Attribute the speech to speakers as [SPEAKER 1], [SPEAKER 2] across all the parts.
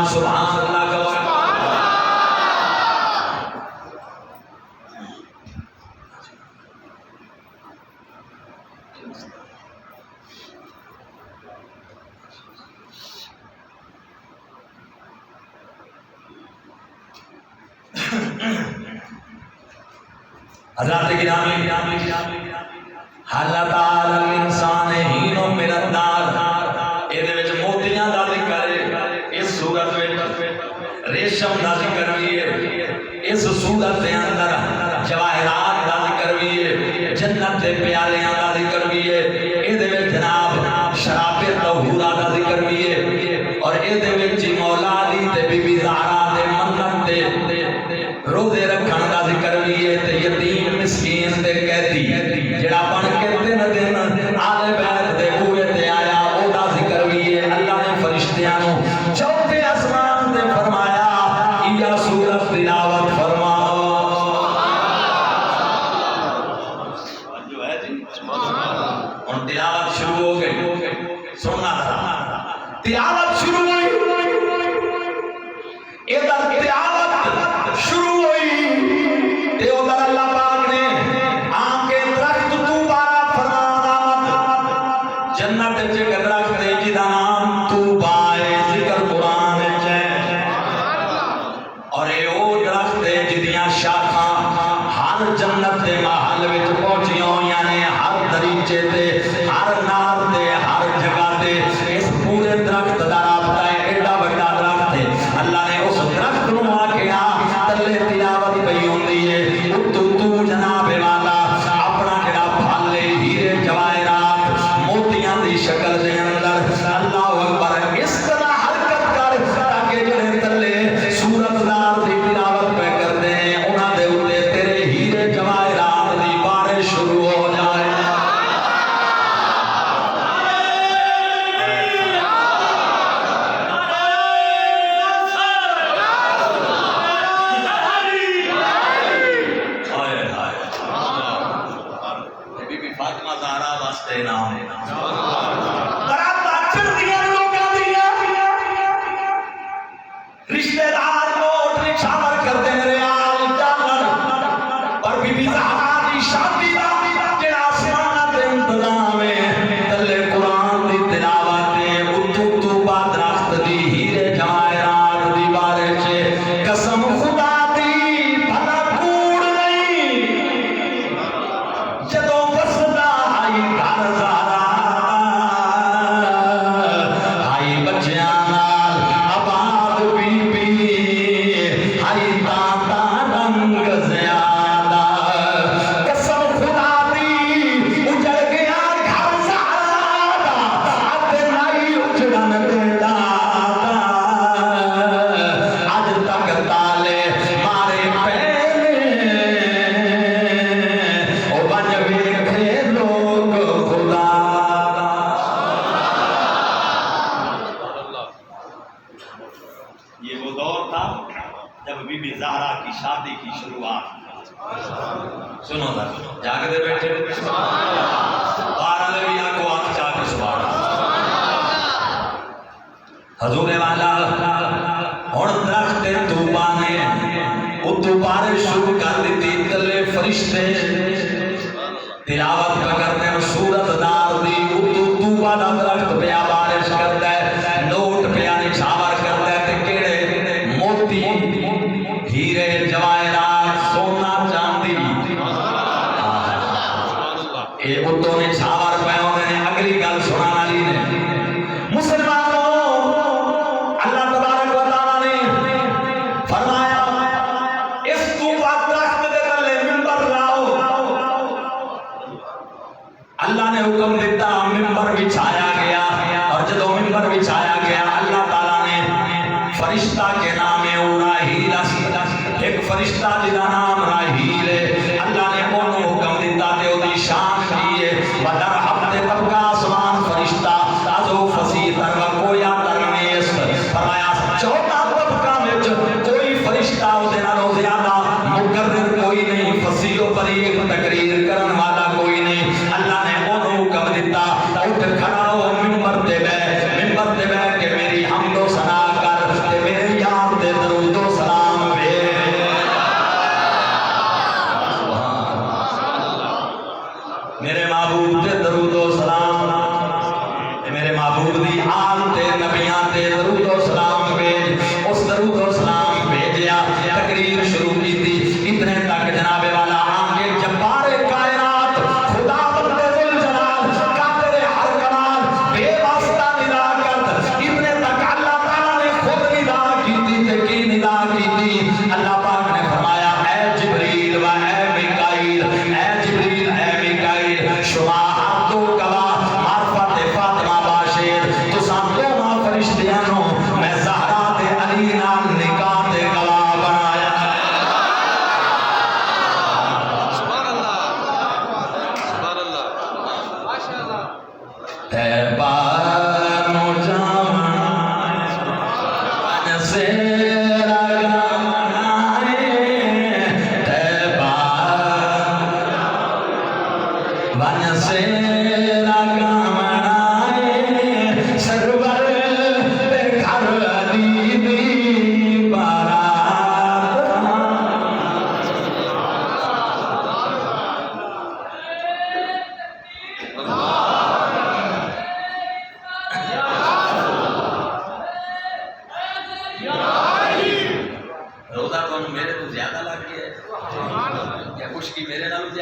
[SPEAKER 1] سبحان اللہ کا حضرات گرامی حالت الانسان ہین من النار ایدے وچ موتیاں دا ذکر ہے اس صورت وچ ریشم دا ذکر بھی ہے اس صورت دے اندر جواہرات دا ذکر بھی ہے جنت دے پیالیاں دا ذکر بھی ہے ایدے وچ جناب شراب طہورا دا ذکر بھی ہے اور ایدے وچ مولا علی تے بی بی زہرا دے منت تے روزے رکھن دا ذکر بھی ہے تے یتیم مسکین تے قیدی جڑا بن کے دن دن آل بیت دے بوئے تے آیا او دا ذکر بھی ہے اللہ نے فرشتیاں نو چوتھے آسمان تے فرمایا یا سورت تلاوت فرماؤ جو ہے جی اور تلاوت شروع ہو گئی سننا تھا تلاوت شروع ہوئی ادھر تلاوت شروع ہوئی تے ادھر اللہ پاک نے آنکھیں درخت تو بارا فرمانا جنت چے درخت جدا نام تو بائے ذکر قرآن چے اور اے او درخت جدیاں شاخاں ہر جنت دے محل وچ پہنچیاں یعنی ہر دریچے تے ہر نار تے ہر جگہ تے اس پورے درخت دا رابطہ ہے ایڈا بڑا درخت ہے اللہ نے اس درخت نو آکھیا تلے تلاوت پئی ہوندی ہے تو جناب والا اپنا جڑا پھل ہیرے جواہرات موتیاں دی شکل دے اندر اللہ اکبر اس طرح حرکت کر تاکہ جڑے تلے سورت دار دی تلاوت پہ کردے ہیں انہاں دے اوتے تیرے ہیرے جواہرات دی بارش شروع ہو جائے فاطمہ زہرا واسطے نام برات اکثر دیا لوگاں دیا رشتہ دار نوٹ رکشہ پر کر دے ریال ڈالر اور بی بی زہرا دی شادی دا جڑا آسمان تے انتظام ہے تلے قرآن دی تلاوت ہے اتو بعد درخت دی ہیرے جواہرات دی بارش قسم خدا دی بھلا کوڑ نہیں جدوں یہ وہ دور تھا جب بی بی زہرا کی شادی کی شروعات سنو ذرا جاگتے بیٹھے بارہ نبیاں کو آنکھ چاہ کے سبحان حضور والا اور درخت توبہ نے اتو بارش شروع کر دیتی تلے فرشتے تلاوت پہ کرتے ہیں سورت دار دی اتو توبہ دا درخت پہ بارش کرتا ہے نوٹ پہ آنی چھاور کرتا ہے ہیرے جواہرات سونا چاندی اے اتوں نے چھاور پہ ہونے نے اگلی گل سنانا لی نے مسلمانوں اللہ تبارک و تعالیٰ نے فرمایا اس توبہ درخت دے تلے منبر لاؤ اللہ نے حکم دیتا منبر بچھایا گیا اور جدو منبر بچھایا گیا اللہ تعالیٰ نے فرشتہ کے نام ایک فرشتہ جدا نام راہیل ہے اللہ نے انہوں حکم دیتا تے او دی شان کی ہے بدر ہفتے طبقہ آسمان فرشتہ ازو فصیح تر و کویا ترمیس فرمایا چوتھا طبقہ میں کوئی فرشتہ او دینا رو زیادہ مقرر کوئی نہیں فصیح و بریق تقریر کرن والا کوئی نہیں اللہ نے انہوں حکم دیتا اٹھ کھڑا ہو منبر دے بے کہ میری حمد و ثنا کر تے میرے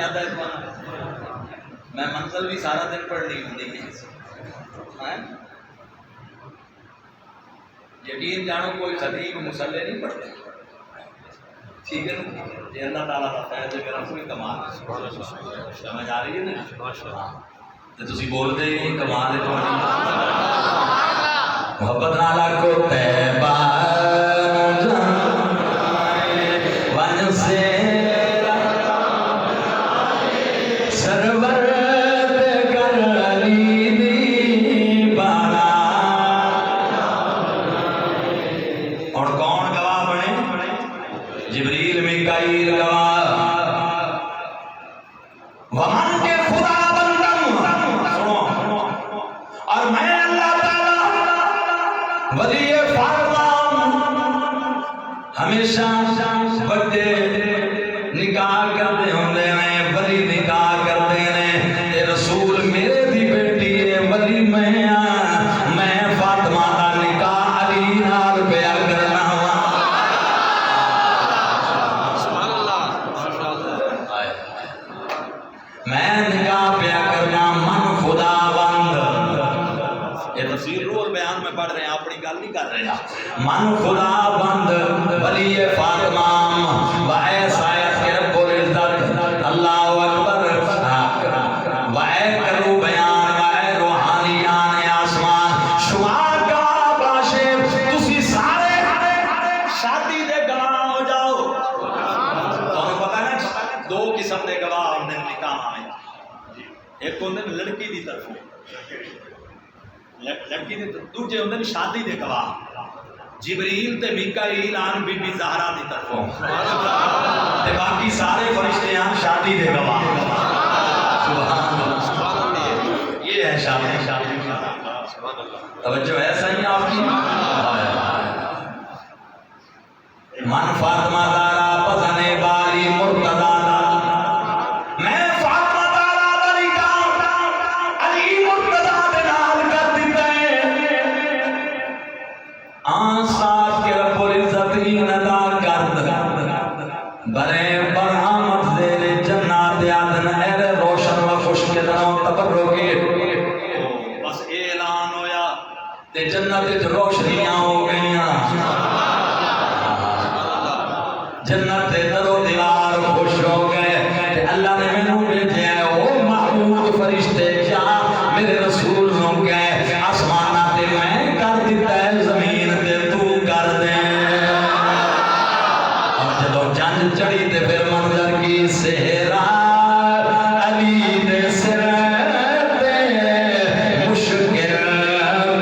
[SPEAKER 1] یاد ہے میں منزل بھی سارا دن پڑھنی ہوں یقین جانو کوئی خطیب مسلح نہیں پڑھتے ٹھیک ہے نا یہ اللہ تعالیٰ کا فیض ہے میرا کوئی کمال سمجھ آ رہی ہے نا تو تسی بولتے ہی نہیں کمال ہے تمہاری محبت نالا کو تیبہ ون سے سرور کر علی دی بارا اور کون گواہ بنے جبریل میکائیل گواہ ومن کے خدا بندم سنو اور میں اللہ تعالیٰ ولی فاطمہ ہمیشہ بڑے نکاح کرتے ہوندے ہیں ولی نکاح کرتے ہیں اے رسول میرے دی بیٹی ہے ولی میں فاطمہ دا نکاح علی نال پیا کرنا میں نکاح پیا کرنا من خدا بند یہ تفسیر روح البیان میں پڑھ رہے ہیں اپنی گل نہیں کر رہے من خدا بند ولی فاطمہ و ایسا کے رب العزت اللہ اکبر و اے کرو بیان و اے روحانیان آسمان شمار کا باشے تسی سارے شادی دے گواہ ہو جاؤ تو پتہ ہے دو قسم دے گواہ ہوندے نکاح میں ایک ہوندے لڑکی دی طرف لڑکی دی دوجے ہوندے شادی دے گواہ جبریل تے میکائیل آن بی بی زہرا دی طرفوں تے باقی سارے فرشتے آن شادی دے گواہ سبحان اللہ یہ ہے شادی توجہ ہے صحیح آپ کی من فاطمہ دارا پزنے بالی مرتضی میں فاطمہ دارا داری کا علی مرتضی بنال کر دیتا ہے آنسات کے رب العزت ندا کرد برے برآمد زیر جنات عدن ایر روشن و خوش کے دنوں تبرکی بس اعلان ہویا تے جنت روشنیاں ہو گئیاں جنت در و دیوار خوش ہو گئے کہ اللہ نے میں نوں بھیجے ہیں او محمود فرشتے جا میرے رسول ہوں گئے آسمانہ تے میں کر دیتا ہے زمین تے تو کر دے اور جدو چند چڑی تے پھر منظر کی سہرا علی دے سر تے مشکل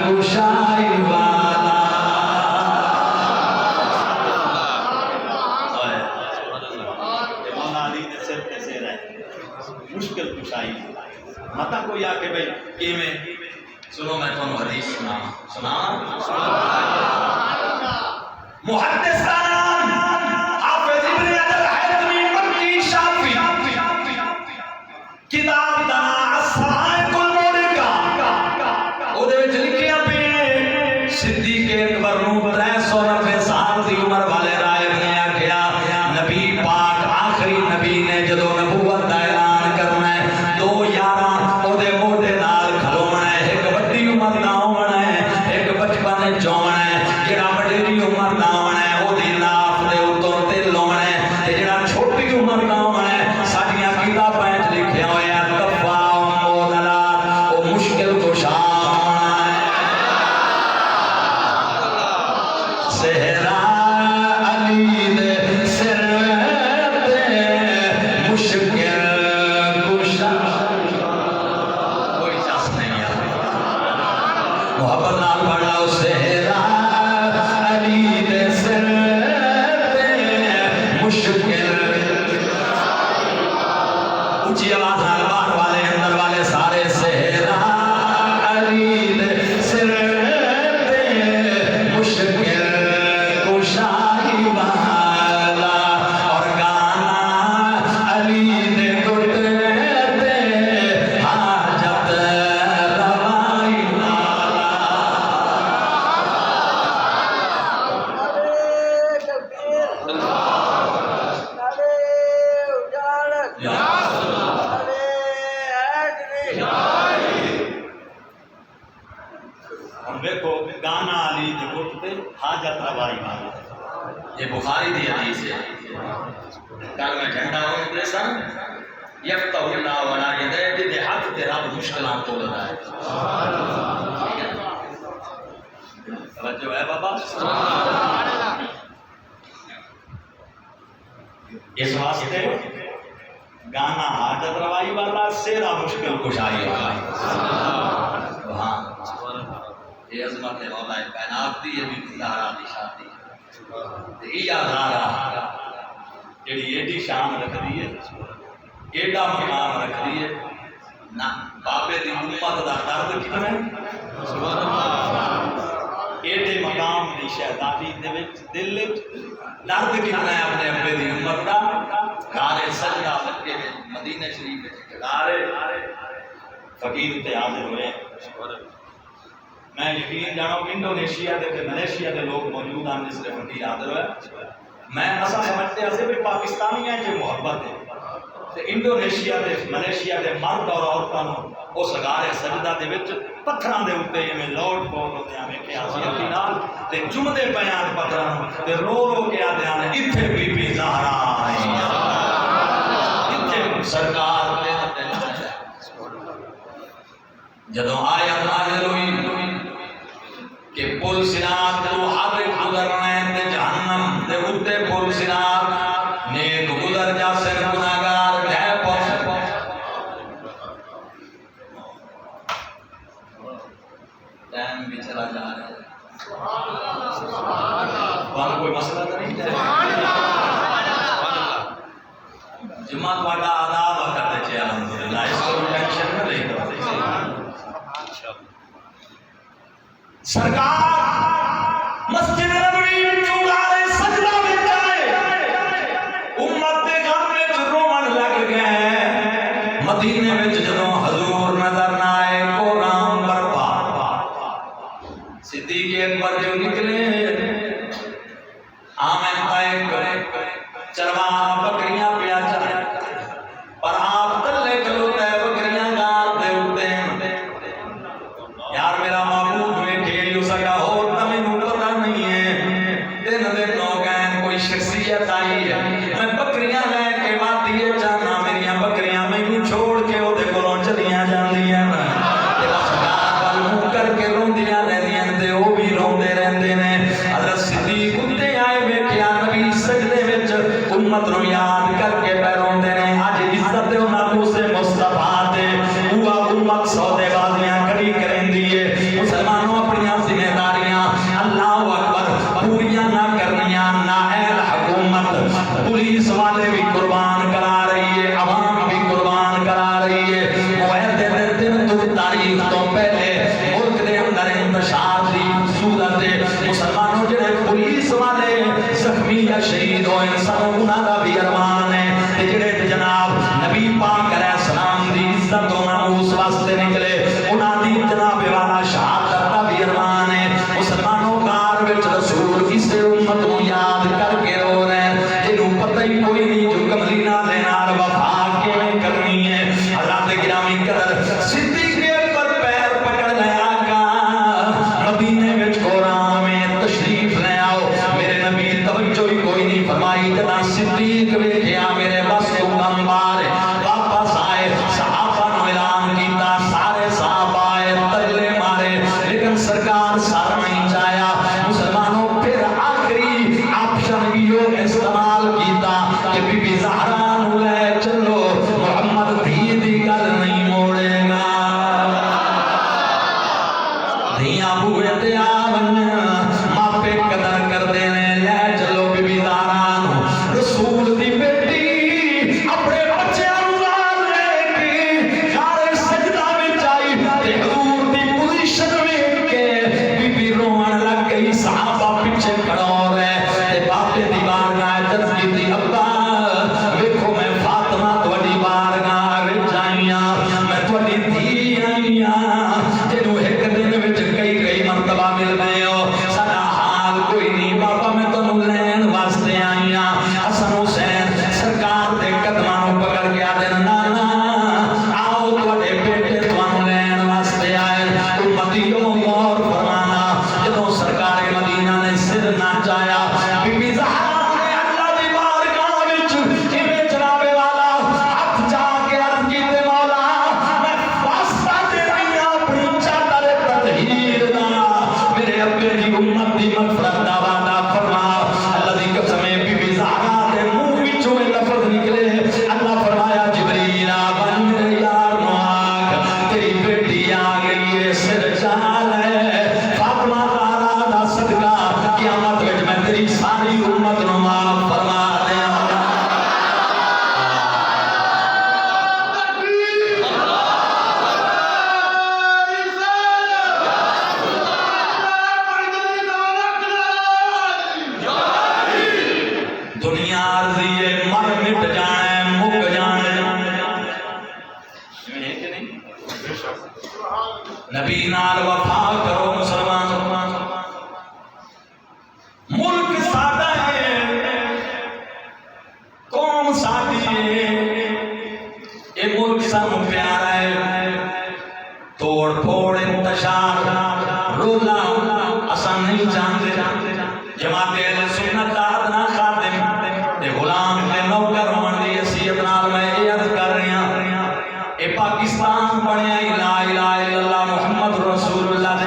[SPEAKER 1] کشائی والا مشکل کشائی متا کوئی آ کے بھائی کہ میں سنو میں تو حدیث سنا محدث کا نام حافظ ابن حجر حیثمی مکی شافعی کتاب دا الصواعق المورقہ او دے وچ لکھیا پے صدیق اکبر نوں 390 سال دی عمر والے راہب نے آکھیا نبی پاک آخری نبی نے جدو نبوت دا اعلان کرنا ہے دو یاراں او دے موڈے نال کھلونا ہے ایک وڈی عمر دا ہونا ہے ایک بچپن وچ ہونا ہے جڑا وڈیری عمر دا ہونا ہے او دی ناف دے اوتوں تل ہونا ہے تے جڑا چھوٹی عمر دا ہونا ہے ساڈیاں کتاباں وچ لکھیا ہویا ہے کفا موذلات او مشکل کشا ہونا ہے صحرا علی دے سر تے مشکل کشا کوئی چاس نہیں ہے محبت نال پڑھا صحرا علی دے سر تے مشکل اونچی آواز نال باہر والے اندر والے سارے صحرا علی دے سر تے مشکل کشا
[SPEAKER 2] علی دے گٹ تے حاجت روائی والا
[SPEAKER 1] یہ بخاری دی حدیث ہے کل میں جھنڈا اٹھتے سن یفتح اللہ ولا یدہ دے ہاتھ تے رب مشکلات تو لگا ہے توجہ ہے بابا
[SPEAKER 2] اس واسطے گانا حاجت روائی والا سیرا مشکل کشائی ہوگا
[SPEAKER 1] وہاں یہ عظمت مولا کائنات دی یہ بھی زہرا دی شادی یہ زہرا جڑی ایڈی شان رکھ دی ہے ایڈا مقام رکھ دی ہے نہ بابے دی امت دا درد کتنا ہے سبحان اللہ ایڈے مقام دی شہزادی دے وچ دل وچ درد کتنا ہے اپنے ابے دی امت دا گارے سجدہ لگے مدینہ شریف وچ گارے فقیر تے حاضر ہوئے میں یقین جانو انڈونیشیا دے تے ملیشیا دے لوگ موجود ہیں جس لئے فقیر حاضر ہوئے میں ایسا سمجھتے ہیں کہ پاکستانی ہیں جو محبت ہے تے انڈونیشیا دے ملیشیا دے مرد اور عورتوں اس گارے سجدہ دے وچ پتھراں دے اوتے میں لوٹ پوٹ ہوتے ہیں ویکھیا سی اپنی نال تے جمدے بیان پتھراں تے رو رو کے آدے ہیں ایتھے بی بی زہرا آئی ایتھے سرکار دے جدوں آیت نازل ہوئی کہ پل صراط تو ہر گزرنا ہے تے جہنم دے اوتے پل صراط نیک گزر جا سن گناہگار گئے پہنچ ٹائم بھی چلا جا رہا ہے وہاں کوئی مسئلہ تو نہیں ہے جمعہ والا آداب کرتے چھے الحمدللہ اس کو ٹینشن میں نہیں کرتے سرکار مسجد نبوی چوڑارے سجدہ میں جائے امت دے گھر میں رومن لگ گئے مدینے میں جدوں حضور نظر نہ آئے قرآن برپا صدیق اکبر جو نکلے آمن پائے چرواں بکریاں پیا چاہے پر آپ تلے کلوتے بکریاں گار دے اٹھتے ہیں یار میرا معبود ہوئے کھیل یوں سکا ہو تمہیں پتہ نہیں ہے دن دن ہو گئے کوئی شخصیت آئی ہے میں بکریاں لے کے وادی جانا میریاں بکریاں میں یوں چھوڑ کے وہ دے کولوں چلیاں جاندی ہیں تیرا سکار پر منہ کر کے روندیاں رہدیاں تے وہ بھی روندے رہندے نے حضرت صدیق اٹھتے آئے ویکھیا نبی سجدے وچ امت نو یاد کر کے پہ روندے نے اج عزت انہاں سے مصطفیٰ تے ہوا امت سودے بازیاں کھڑی کرندی ہے مسلمانوں اپنی ذمہ داریاں اللہ اکبر پوریاں نہ کرنیاں نااہل حکومت پولیس والے بھی قربان کرا رہی ہے عوام بھی قربان کرا رہی ہے معاہدے دے دن تو تاریخ تو پہلے ملک دے اندر انتشار دی صورت مسلمانوں جڑے پولیس والے زخمی یا شہید ہوئے سب انہاں دا بھی ارمان ہے تے جڑے جناب نبی پاک علیہ السلام دی عزت و ناموس واسطے نکلے انہاں دی جناب والا شہادت دا بھی ارمان ہے مسلمانوں کار وچ رسول اس امت کو یاد کر کے رو رہے ہیں جنوں پتہ ہی کوئی نہیں جو کملی نال نال وفا کیویں کرنی ہے حضرت گرامی قدر صدیق اکبر پیر پکڑ لیا آقا مدینے وچ قرآن میں تشریف لے آؤ میرے نبی توجہ ہی کوئی نہیں فرمائی جنا صدیق ویکھے سرکار مدینہ نے سر نہ چایا بی بی زہرا نے اللہ دی بارگاہ وچ ایویں جناب والا ہاتھ جا کے عرض کیتے مولا میں واسطہ دے رہی ہوں اپنی چادر تطہیر دا میرے ابے دی امت دی مغفرت دا وعدہ فرما اللہ دی قسم ہے بی بی زہرا دے منہ وچوں یہ لفظ نکلے اللہ فرمایا جبریل آ بن میرے یار نو آگ تیری بیٹی آ گئی ہے سر چال ہے فاطمہ زہرا دا صدقہ قیامت وچ میں تیری ساری امت نو معاف فرما دیا دنیا عرضی ہے مر مٹ جانے مک جانے
[SPEAKER 2] ہے کہ نہیں؟
[SPEAKER 1] نبی نال وفا کرو مسلمان ملک سادہ ہے قوم سادی ہے یہ ملک سانو پیارا ہے توڑ پھوڑ انتشار رولا اسان نہیں جانتے جماعت اہل سنت دا ادنا خادم تے غلام تے نوکر ہون دی حیثیت نال میں یہ عرض کر رہی ہاں اے پاکستان بنیا لا الہ الا اللہ محمد رسول اللہ دے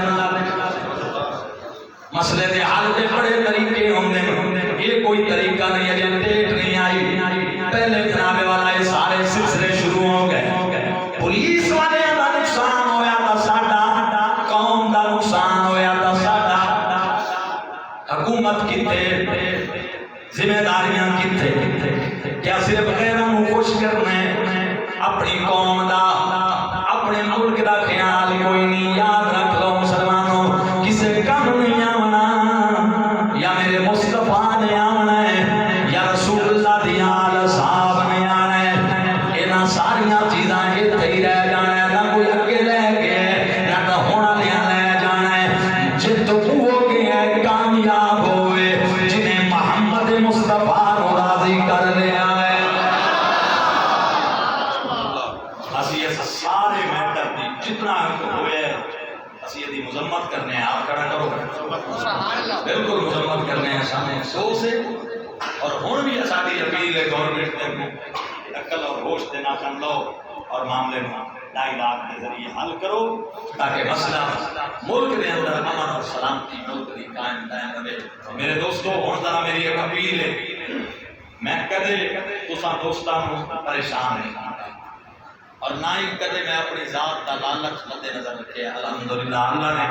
[SPEAKER 1] مسئلے دے حل دے بڑے طریقے ہوندے یہ کوئی طریقہ نہیں ہے جن ڈیٹ نہیں آئی پہلے جناب والا یہ سارے سلسلے شروع ہو گئے پولیس والے دا نقصان ہویا تا ساڈا قوم دا نقصان ہویا تا ساڈا حکومت کتے ذمہ داریاں کتے کیا صرف غیروں کو خوش کرنے اپنی قوم دا اپنے ملک دا خیال کوئی نہیں یاد رکھ لو مسلمانوں کسے کم نہیں آونا یا میرے مصطفیٰ نے آونا ہے یا رسول اللہ دی آل صاحب نے آنا ہے اینا ساریاں چیزاں اتھے ہی رہ جانا ہے نہ کوئی اگے لے گئے نہ تو ہونا لیا لے جانا ہے جت ہو گئے کامیاب ہوئے جنہیں محمد مصطفیٰ کو راضی کر لیا ہے
[SPEAKER 2] اسی یہ سارے میٹر دی جتنا ہوئے اسی یہ دی مذمت کرنے ہیں آپ کھڑا کرو
[SPEAKER 1] بالکل مذمت کرنے ہیں سامنے
[SPEAKER 2] سو سے اور ہون بھی ساری اپیل ہے گورنمنٹ تے عقل اور ہوش دے نہ کر لو اور معاملے میں دائرات کے ذریعے حل کرو تاکہ مسئلہ ملک دے اندر امن اور سلامتی ملک دی قائم دائم رہے میرے دوستو ہون ذرا میری ایک اپیل ہے میں کدے تساں دوستاں نوں پریشان نہیں کرتا اور نہ ہی کدے میں اپنی ذات کا لالچ مد نظر رکھے الحمدللہ اللہ نے